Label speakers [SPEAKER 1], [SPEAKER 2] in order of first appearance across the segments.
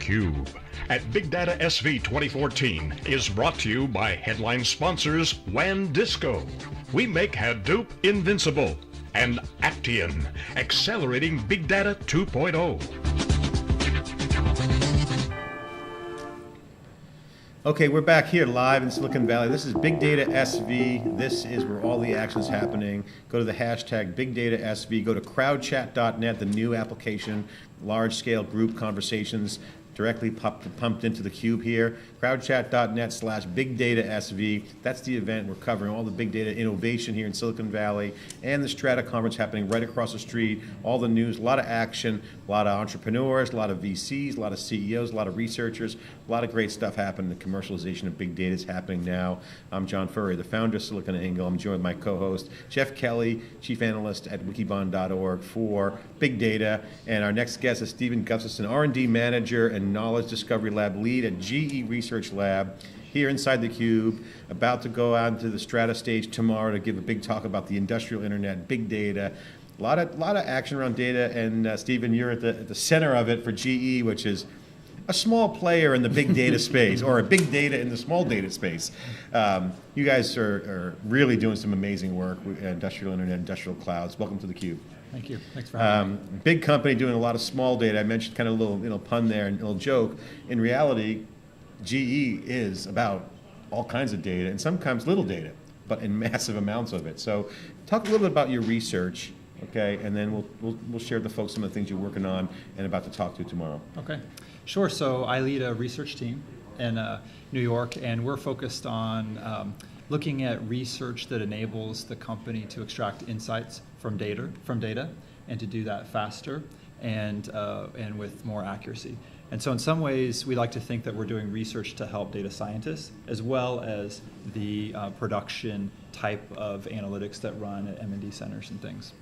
[SPEAKER 1] theCUBE at BigDataSV 2014 is brought to you by headline sponsors WANdisco. We make Hadoop invincible. And Actian, accelerating Big Data 2.0.
[SPEAKER 2] Okay, we're back here live in Silicon Valley. This is BigDataSV. This is where all the action is happening. Go to the hashtag BigDataSV. Go to crowdchat.net, the new application, large-scale group conversations directly pumped into the cube here. Crowdchat.net/BigDataSV. That's the event. We're covering all the big data innovation here in Silicon Valley and the Strata conference happening right across the street. All the news, a lot of action, a lot of entrepreneurs, a lot of VCs, a lot of CEOs, a lot of researchers, a lot of great stuff happening. The commercialization of big data is happening now. I'm John Furrier, the founder of SiliconANGLE. I'm joined by my co-host, Jeff Kelly, chief analyst at wikibon.org for big data. And our next guest is Stephen Gustafson, R&D manager and Knowledge Discovery Lab lead at GE Research Lab here inside theCUBE, about to go out into the Strata stage tomorrow to give a big talk about the industrial internet, big data. A lot of action around data, and Stephen, you're at the center of it for GE, which is a small player in the big data space, or a big data in the small data space. You guys are really doing some amazing work with industrial internet, industrial clouds. Welcome to theCUBE.
[SPEAKER 3] Thank you. Thanks for having me.
[SPEAKER 2] Big company doing a lot of small data. I mentioned kind of a little pun there and a little joke. In reality, GE is about all kinds of data, and sometimes little data, but in massive amounts of it. So talk a little bit about your research, okay, and then we'll share with the folks some of the things you're working on and about to talk to tomorrow.
[SPEAKER 3] Okay, sure. So I lead a research team in New York, and we're focused on looking at research that enables the company to extract insights from data, and to do that faster and with more accuracy. And so in some ways, we like to think that we're doing research to help data scientists, as well as the production type of analytics that run at M&D centers and things.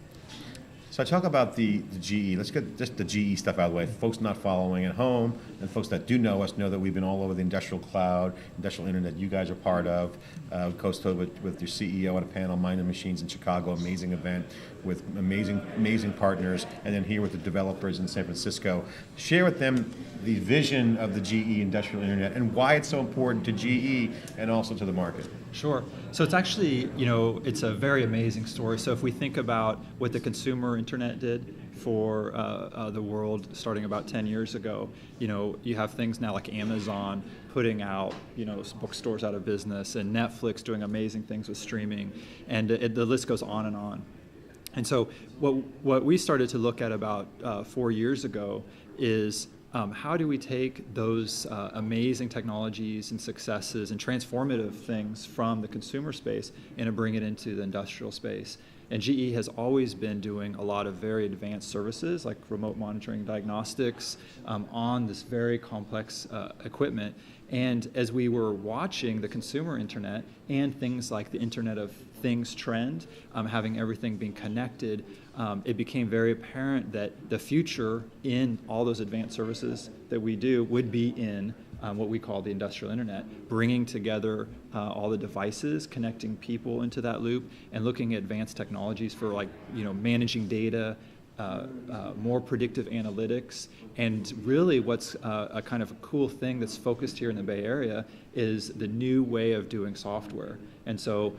[SPEAKER 2] So I talk about the GE. Let's get just the GE stuff out of the way. Folks not following at home, and folks that do know us know that we've been all over the industrial cloud, industrial internet you guys are part of. Co-hosted with your CEO at a panel, Mind and Machines in Chicago, amazing event with amazing partners, and then here with the developers in San Francisco. Share with them the vision of the GE industrial internet and why it's so important to GE and also to the market.
[SPEAKER 3] Sure. So it's actually, it's a very amazing story. So if we think about what the consumer internet did for the world starting about 10 years ago, you have things now like Amazon putting out, bookstores out of business, and Netflix doing amazing things with streaming, and the list goes on and on. And so what we started to look at about 4 years ago is how do we take those amazing technologies and successes and transformative things from the consumer space and bring it into the industrial space? And GE has always been doing a lot of very advanced services like remote monitoring diagnostics on this very complex equipment. And as we were watching the consumer internet and things like the Internet of Things trend, having everything being connected, it became very apparent that the future in all those advanced services that we do would be in what we call the industrial internet, bringing together all the devices, connecting people into that loop, and looking at advanced technologies for managing data, more predictive analytics, and really what's a kind of a cool thing that's focused here in the Bay Area is the new way of doing software. And so,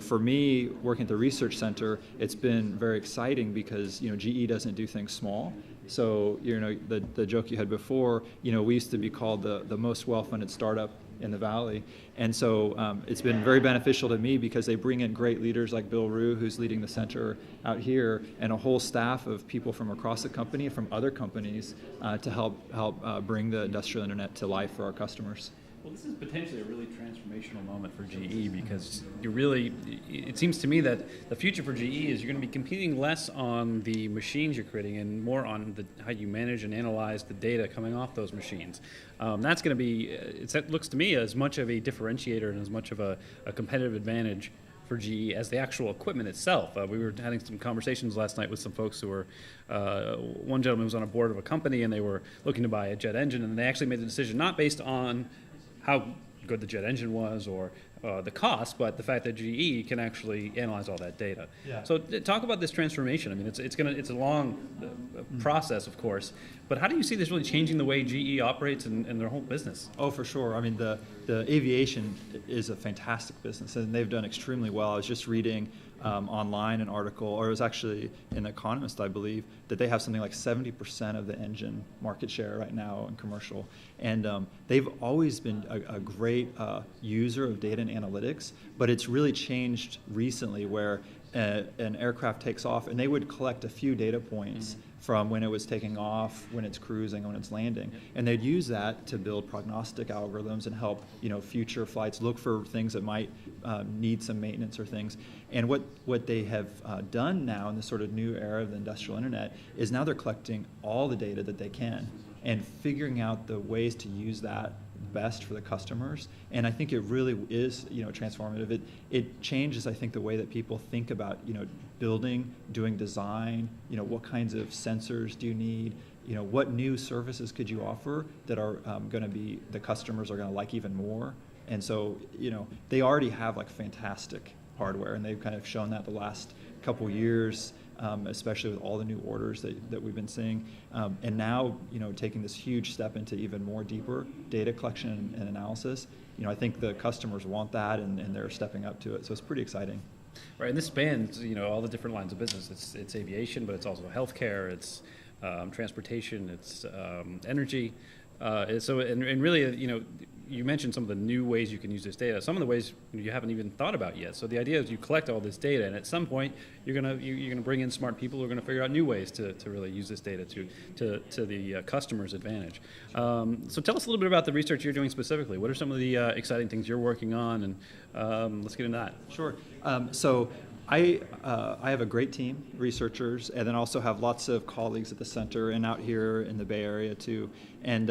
[SPEAKER 3] for me, working at the research center, it's been very exciting because, GE doesn't do things small. So, the joke you had before, we used to be called the most well-funded startup in the Valley. And so it's been very beneficial to me because they bring in great leaders like Bill Rue, who's leading the center out here, and a whole staff of people from across the company and from other companies to help bring the industrial internet to life for our customers.
[SPEAKER 4] Well, this is potentially a really transformational moment for GE because it seems to me that the future for GE is you're going to be competing less on the machines you're creating and more on how you manage and analyze the data coming off those machines. That's going to be, it looks to me as much of a differentiator and as much of a competitive advantage for GE as the actual equipment itself. We were having some conversations last night with some folks who were, one gentleman was on a board of a company and they were looking to buy a jet engine, and they actually made the decision not based on how good the jet engine was or the cost, but the fact that GE can actually analyze all that data.
[SPEAKER 3] Yeah.
[SPEAKER 4] So talk about this transformation. I mean, it's a long process, of course, but how do you see this really changing the way GE operates and their whole business?
[SPEAKER 3] Oh, for sure. I mean, the aviation is a fantastic business, and they've done extremely well. I was just reading online an article, or it was actually an Economist, I believe, that they have something like 70% of the engine market share right now in commercial. And they've always been a great user of data and analytics, but it's really changed recently where an aircraft takes off, and they would collect a few data points from when it was taking off, when it's cruising, when it's landing, and they'd use that to build prognostic algorithms and help future flights look for things that might need some maintenance or things. And what they have done now in this sort of new era of the industrial internet is now they're collecting all the data that they can and figuring out the ways to use that best for the customers. And I think it really is transformative. It changes, I think, the way that people think about building, doing design, what kinds of sensors do you need, what new services could you offer that are going to be, the customers are going to like even more. And so, they already have like fantastic hardware, and they've kind of shown that the last couple years, especially with all the new orders that we've been seeing. And now, taking this huge step into even more deeper data collection and analysis, I think the customers want that, and they're stepping up to it. So it's pretty exciting.
[SPEAKER 4] Right, and this spans all the different lines of business. It's aviation, but it's also healthcare. It's transportation. It's energy. And really, you mentioned some of the new ways you can use this data. Some of the ways you haven't even thought about yet. So the idea is you collect all this data, and at some point you're gonna bring in smart people who are gonna figure out new ways to really use this data to the customer's advantage. So tell us a little bit about the research you're doing specifically. What are some of the exciting things you're working on, and let's get into that.
[SPEAKER 3] Sure. So I have a great team, researchers, and then also have lots of colleagues at the center and out here in the Bay Area too. And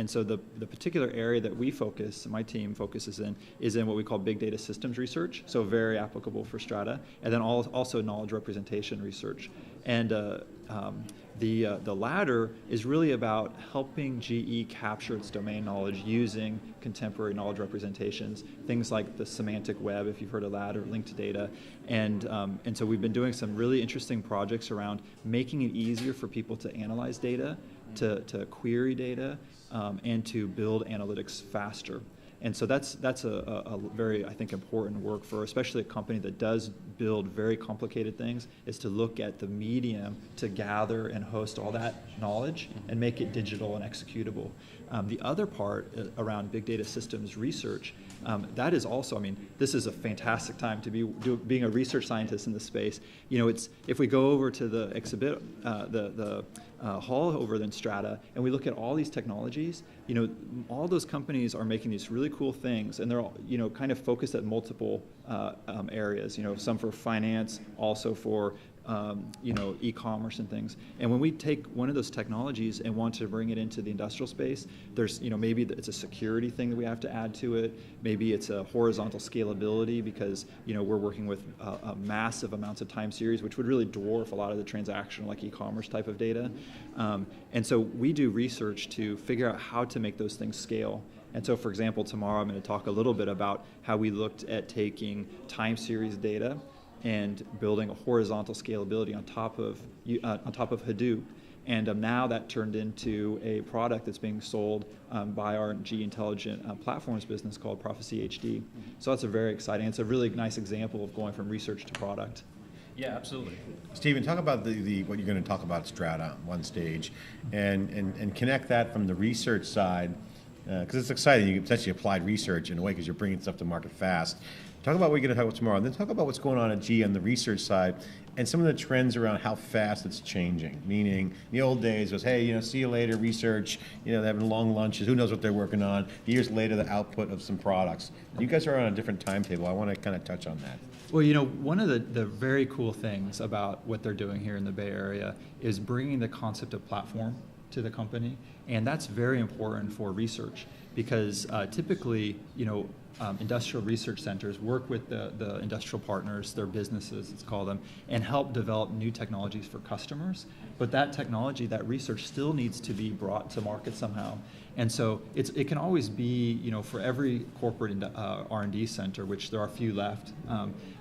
[SPEAKER 3] so the particular area that we focus, my team focuses in, is in what we call big data systems research. So very applicable for Strata, and then also knowledge representation research. And the latter is really about helping GE capture its domain knowledge using contemporary knowledge representations, things like the semantic web, if you've heard of that, or linked data. And so we've been doing some really interesting projects around making it easier for people to analyze data, to query data, and to build analytics faster. And so that's a very, I think, important work for especially a company that does build very complicated things, is to look at the medium to gather and host all that knowledge and make it digital and executable. The other part around big data systems research, that is also, I mean, this is a fantastic time to be being a research scientist in this space. If we go over to the exhibit, the hall over in Strata, and we look at all these technologies, all those companies are making these really cool things, and they're all, kind of focused at multiple areas, some for finance, also for e-commerce and things. And when we take one of those technologies and want to bring it into the industrial space, there's, maybe it's a security thing that we have to add to it. Maybe it's a horizontal scalability because, we're working with massive amounts of time series, which would really dwarf a lot of the transactional, like e-commerce type of data. And so we do research to figure out how to make those things scale. And so, for example, tomorrow I'm going to talk a little bit about how we looked at taking time series data and building a horizontal scalability on top of Hadoop, and now that turned into a product that's being sold by our GE Intelligent Platforms business called Prophecy HD. So that's a very exciting. It's a really nice example of going from research to product.
[SPEAKER 4] Yeah, absolutely.
[SPEAKER 2] Stephen, talk about what you're going to talk about Strata on one stage, and connect that from the research side, because it's exciting. You essentially applied research in a way because you're bringing stuff to market fast. Talk about what you're going to talk about tomorrow, and then talk about what's going on at GE on the research side and some of the trends around how fast it's changing. Meaning, in the old days it was, hey, see you later, research, they're having long lunches, who knows what they're working on. Years later, the output of some products. You guys are on a different timetable. I want to kind of touch on that.
[SPEAKER 3] Well, one of the very cool things about what they're doing here in the Bay Area is bringing the concept of platform to the company, and that's very important for research because typically, industrial research centers work with the industrial partners, their businesses, let's call them, and help develop new technologies for customers. But that technology, that research still needs to be brought to market somehow. And so it can always be, for every corporate R&D center, which there are a few left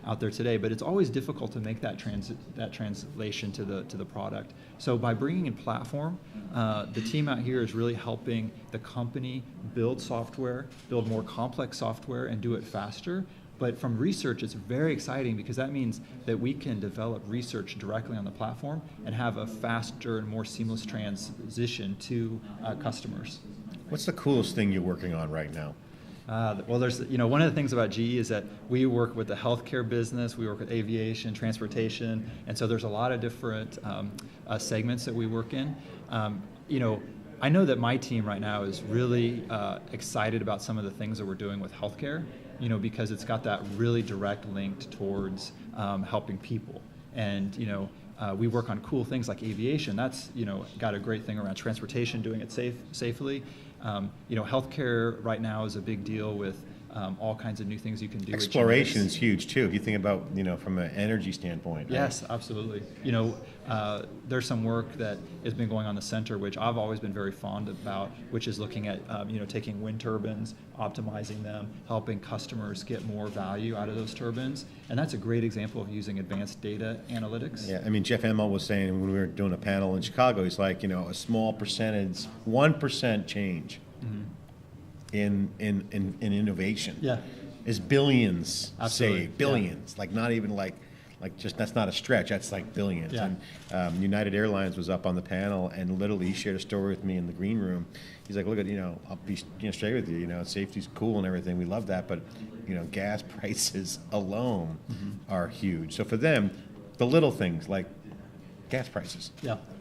[SPEAKER 3] out there today, but it's always difficult to make that translation to the product. So by bringing in platform, the team out here is really helping the company build software, build more complex software, and do it faster. But from research, it's very exciting because that means that we can develop research directly on the platform and have a faster and more seamless transition to customers.
[SPEAKER 2] What's the coolest thing you're working on right now?
[SPEAKER 3] Well, there's, one of the things about GE is that we work with the healthcare business, we work with aviation, transportation, and so there's a lot of different segments that we work in. I know that my team right now is really excited about some of the things that we're doing with healthcare, because it's got that really direct link towards helping people. And, we work on cool things like aviation. That's, got a great thing around transportation, doing it safely. Healthcare right now is a big deal with all kinds of new things you can do.
[SPEAKER 2] Exploration is huge too. If you think about, from an energy standpoint.
[SPEAKER 3] Yes, right? Absolutely. There's some work that has been going on in the center, which I've always been very fond about, which is looking at, taking wind turbines, optimizing them, helping customers get more value out of those turbines. And that's a great example of using advanced data analytics.
[SPEAKER 2] Yeah, Jeff Emmel was saying when we were doing a panel in Chicago, he's like, a small percentage, 1% change. Mm-hmm. In innovation, is billions.
[SPEAKER 3] Absolutely.
[SPEAKER 2] Saved, billions. Like not even like just that's not a stretch. That's like billions. Yeah. And United Airlines was up on the panel, and literally he shared a story with me in the green room. He's like, look at I'll be straight with you. Safety's cool and everything. We love that, but gas prices alone are huge. So for them, the little things like gas prices,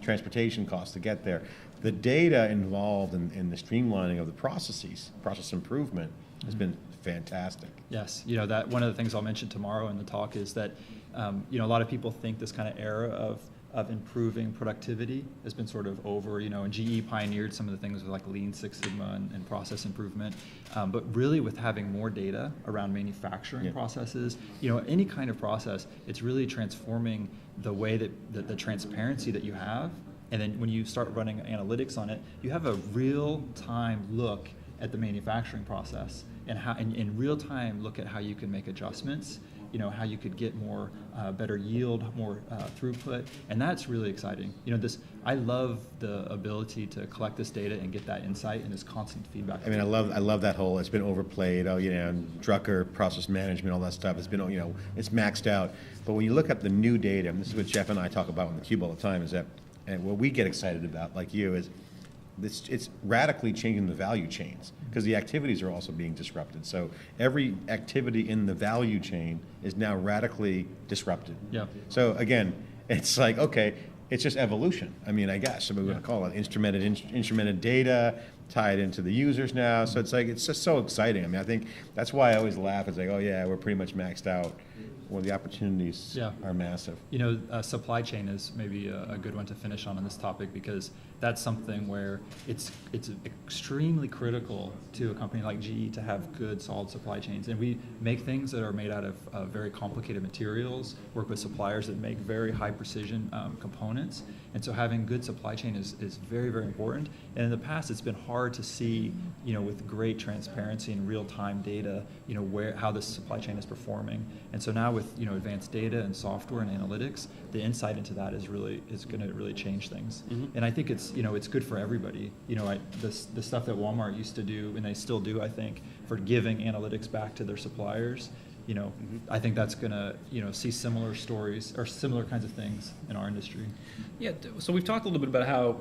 [SPEAKER 2] transportation costs to get there. The data involved in the streamlining of the processes, process improvement, has been fantastic.
[SPEAKER 3] Yes, that one of the things I'll mention tomorrow in the talk is that a lot of people think this kind of era of improving productivity has been sort of over. And GE pioneered some of the things with like Lean Six Sigma and process improvement, but really with having more data around manufacturing processes, any kind of process, it's really transforming the way that the transparency that you have. And then when you start running analytics on it, you have a real-time look at the manufacturing process and in real time look at how you can make adjustments, how you could get more better yield, more throughput, and that's really exciting. I love the ability to collect this data and get that insight and this constant feedback.
[SPEAKER 2] I love that whole. It's been overplayed. Drucker, process management, all that stuff. It's been, it's maxed out. But when you look at the new data, and this is what Jeff and I talk about on theCUBE all the time, is that. And what we get excited about, like you, is it's radically changing the value chains because the activities are also being disrupted. So every activity in the value chain is now radically disrupted. Yeah. So again, it's like, okay, it's just evolution. I guess we're going to call it instrumented data, tie it into the users now. So it's like, it's just so exciting. I think that's why I always laugh. It's like, oh yeah, we're pretty much maxed out. Well, the opportunities are massive.
[SPEAKER 3] Supply chain is maybe a good one to finish on this topic because that's something where it's extremely critical to a company like GE to have good, solid supply chains. And we make things that are made out of very complicated materials, work with suppliers that make very high precision components. And so having good supply chain is very, very important. And in the past, it's been hard to see, with great transparency and real-time data, how this supply chain is performing. And so now with advanced data and software and analytics, the insight into that is going to really change things. Mm-hmm. And I think it's good for everybody. The stuff that Walmart used to do, and they still do, I think, for giving analytics back to their suppliers. I think that's going to, see similar stories or similar kinds of things in our industry.
[SPEAKER 4] Yeah, so we've talked a little bit about how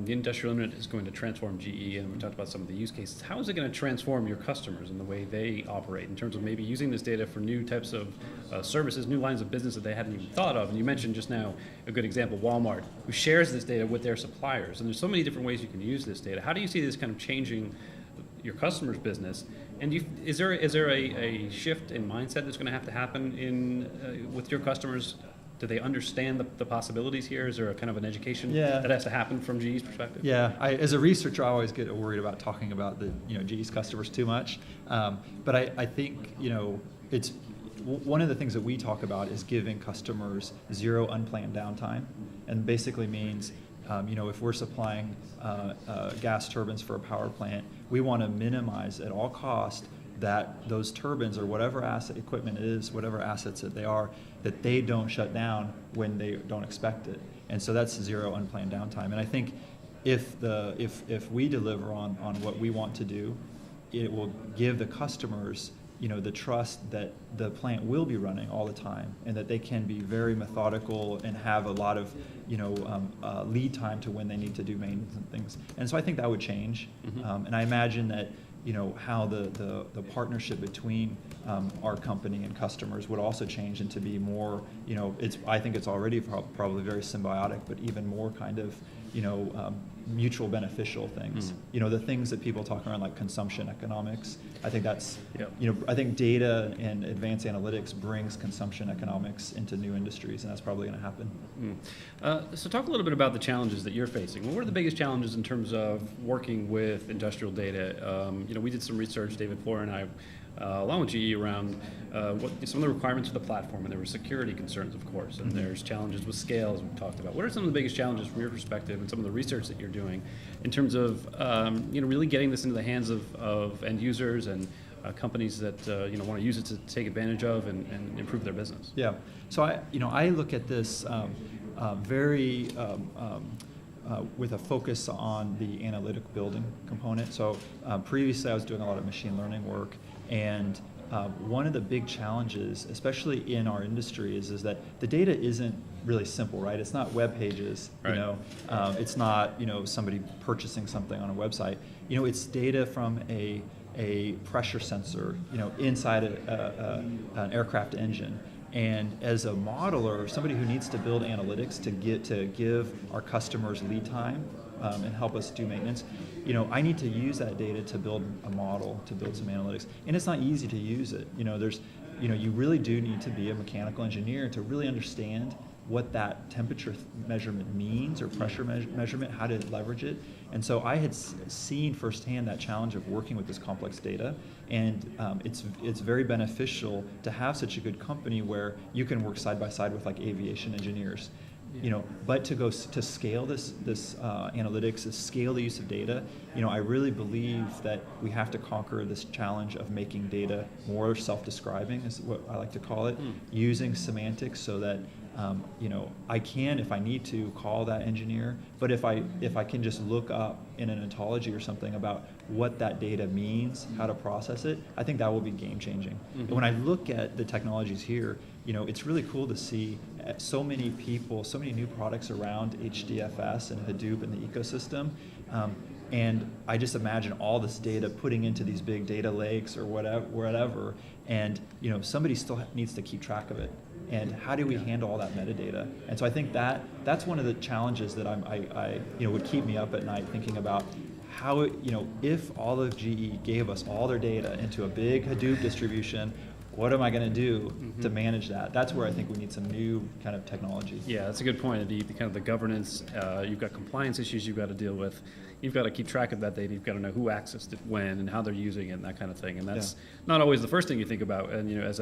[SPEAKER 4] the industrial internet is going to transform GE, and we talked about some of the use cases. How is it going to transform your customers and the way they operate in terms of maybe using this data for new types of services, new lines of business that they hadn't even thought of? And you mentioned just now a good example, Walmart, who shares this data with their suppliers. And there's so many different ways you can use this data. How do you see this kind of changing your customer's business? And is there a shift in mindset that's going to have to happen with your customers Do they understand the possibilities here? Is there a kind of an education that has to happen from GE's perspective?
[SPEAKER 3] Yeah, as a researcher, I always get worried about talking about the GE's customers too much. But I think it's one of the things that we talk about is giving customers zero unplanned downtime, and basically means if we're supplying gas turbines for a power plant, we want to minimize at all cost that those turbines or whatever asset equipment it is, whatever assets that they are, that they don't shut down when they don't expect it. And so that's zero unplanned downtime. And I think if we deliver on what we want to do, it will give the customers the trust that the plant will be running all the time, and that they can be very methodical and have a lot of lead time to when they need to do maintenance and things. And so I think that would change. And I imagine that how the partnership between our company and customers would also change into be more, I think it's already probably very symbiotic, but even more kind of mutual beneficial things. The things that people talk around like consumption economics. I think that's I think data and advanced analytics brings consumption economics into new industries, and that's probably going to happen.
[SPEAKER 4] So talk a little bit about the challenges that you're facing. What are the biggest challenges in terms of working with industrial data? We did some research, David Floor and I, along with GE, around what some of the requirements for the platform, and there were security concerns, of course, and there's challenges with scale, as we've talked about. What are some of the biggest challenges from your perspective and some of the research that you're doing in terms of really getting this into the hands of end users and companies that want to use it to take advantage of and improve their business?
[SPEAKER 3] Yeah. So I look at this very with a focus on the analytic building component. So previously I was doing a lot of machine learning work, and one of the big challenges, especially in our industry, is that the data isn't really simple, right? It's not web pages,
[SPEAKER 4] right.
[SPEAKER 3] It's not somebody purchasing something on a website. It's data from a pressure sensor, inside an aircraft engine. And as a modeler, somebody who needs to build analytics to give our customers lead time and help us do maintenance, I need to use that data to build a model, to build some analytics. And it's not easy to use it. You really do need to be a mechanical engineer to really understand what that temperature measurement means, or pressure measurement, how to leverage it. And so I had seen firsthand that challenge of working with this complex data, and it's very beneficial to have such a good company where you can work side by side with like aviation engineers. But to scale this analytics, to scale the use of data, I really believe that we have to conquer this challenge of making data more self-describing, is what I like to call it, using semantics so that I can, if I need to, call that engineer. But if I can just look up in an ontology or something about what that data means, how to process it, I think that will be game changing. And when I look at the technologies here, it's really cool to see so many people, so many new products around HDFS and Hadoop and the ecosystem. And I just imagine all this data putting into these big data lakes or whatever, and somebody still needs to keep track of it. And how do we handle all that metadata? And so I think that's one of the challenges that I would keep me up at night thinking about how if all of GE gave us all their data into a big Hadoop distribution, what am I going to do to manage that? That's where I think we need some new kind of technology.
[SPEAKER 4] Yeah, that's a good point. The kind of the governance, you've got compliance issues you've got to deal with. You've got to keep track of that data. You've got to know who accessed it when and how they're using it and that kind of thing. And that's not always the first thing you think about. And as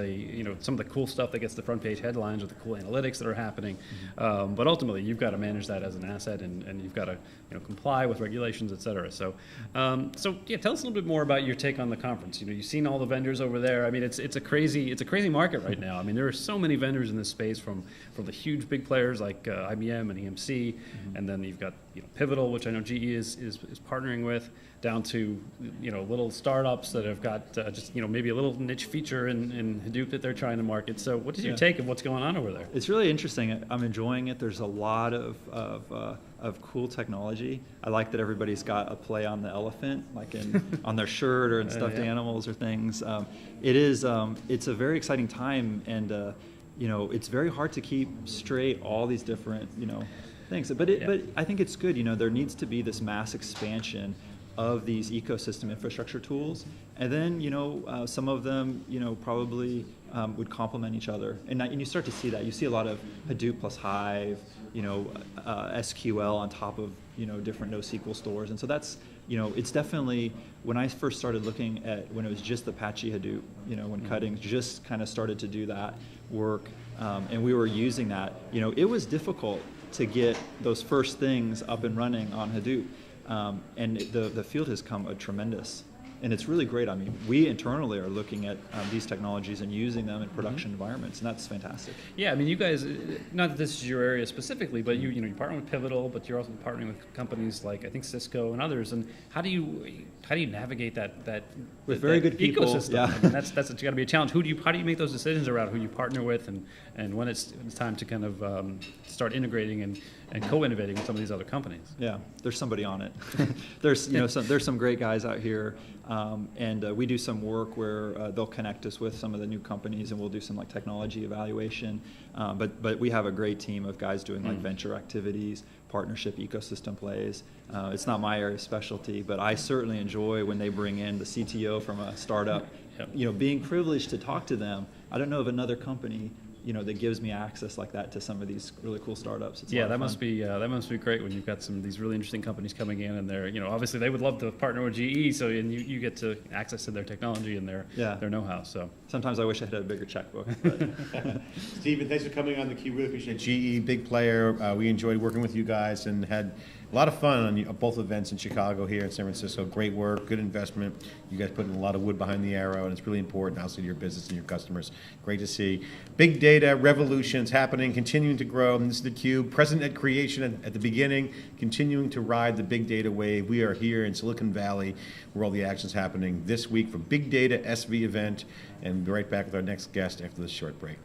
[SPEAKER 4] some of the cool stuff that gets the front page headlines or the cool analytics that are happening. But ultimately, you've got to manage that as an asset, and you've got to comply with regulations, et cetera. So tell us a little bit more about your take on the conference. You've seen all the vendors over there. I mean, it's a crazy market right now. I mean, there are so many vendors in this space, from the huge big players like IBM and EMC, and then you've got Pivotal, which I know GE is partnering with, down to little startups that have got just maybe a little niche feature in Hadoop that they're trying to market. So what is your take of what's going on over there?
[SPEAKER 3] It's really interesting. I'm enjoying it. There's a lot of cool technology. I like that everybody's got a play on the elephant, like on their shirt or in stuffed animals or things. It's a very exciting time, and it's very hard to keep straight all these different things. But I think it's good. There needs to be this mass expansion of these ecosystem infrastructure tools. And then, some of them, probably would complement each other. And you start to see that. You see a lot of Hadoop plus Hive, SQL on top of, different NoSQL stores. And so that's, it's definitely, when I first started looking at, when it was just Apache Hadoop, when Cutting just kind of started to do that work, and we were using that, it was difficult to get those first things up and running on Hadoop. And the field has come a tremendous, and it's really great. I mean, we internally are looking at these technologies and using them in production environments, and that's fantastic.
[SPEAKER 4] Yeah, I mean, you guys, not that this is your area specifically, but you partner with Pivotal, but you're also partnering with companies like, I think, Cisco and others. And how do you navigate that
[SPEAKER 3] with very good people
[SPEAKER 4] ecosystem?
[SPEAKER 3] Yeah.
[SPEAKER 4] I mean, that's got to be a challenge. How do you make those decisions around who you partner with, and when it's time to kind of start integrating and co-innovating with some of these other companies?
[SPEAKER 3] Yeah, there's somebody on it. There's there's some great guys out here, and we do some work where they'll connect us with some of the new companies, and we'll do some like technology evaluation. But we have a great team of guys doing like venture activities, partnership ecosystem plays. It's not my area of specialty, but I certainly enjoy when they bring in the CTO from a startup. Yep. Being privileged to talk to them. I don't know of another company that gives me access like that to some of these really cool startups. It's
[SPEAKER 4] that must be great when you've got some of these really interesting companies coming in, and they're obviously they would love to partner with GE, so and you get to access to their technology and their know-how. So sometimes
[SPEAKER 3] I wish I had a bigger checkbook.
[SPEAKER 2] Stephen, thanks for coming on theCUBE. Really appreciate it. GE, big player. We enjoyed working with you guys and had a lot of fun on both events in Chicago, here in San Francisco. Great work, good investment. You guys put in a lot of wood behind the arrow, and it's really important, obviously, to your business and your customers. Great to see. Big data revolutions happening, continuing to grow. And this is theCUBE, present at creation at the beginning, continuing to ride the big data wave. We are here in Silicon Valley, where all the action's happening this week for BigDataSV event, and we'll be right back with our next guest after this short break.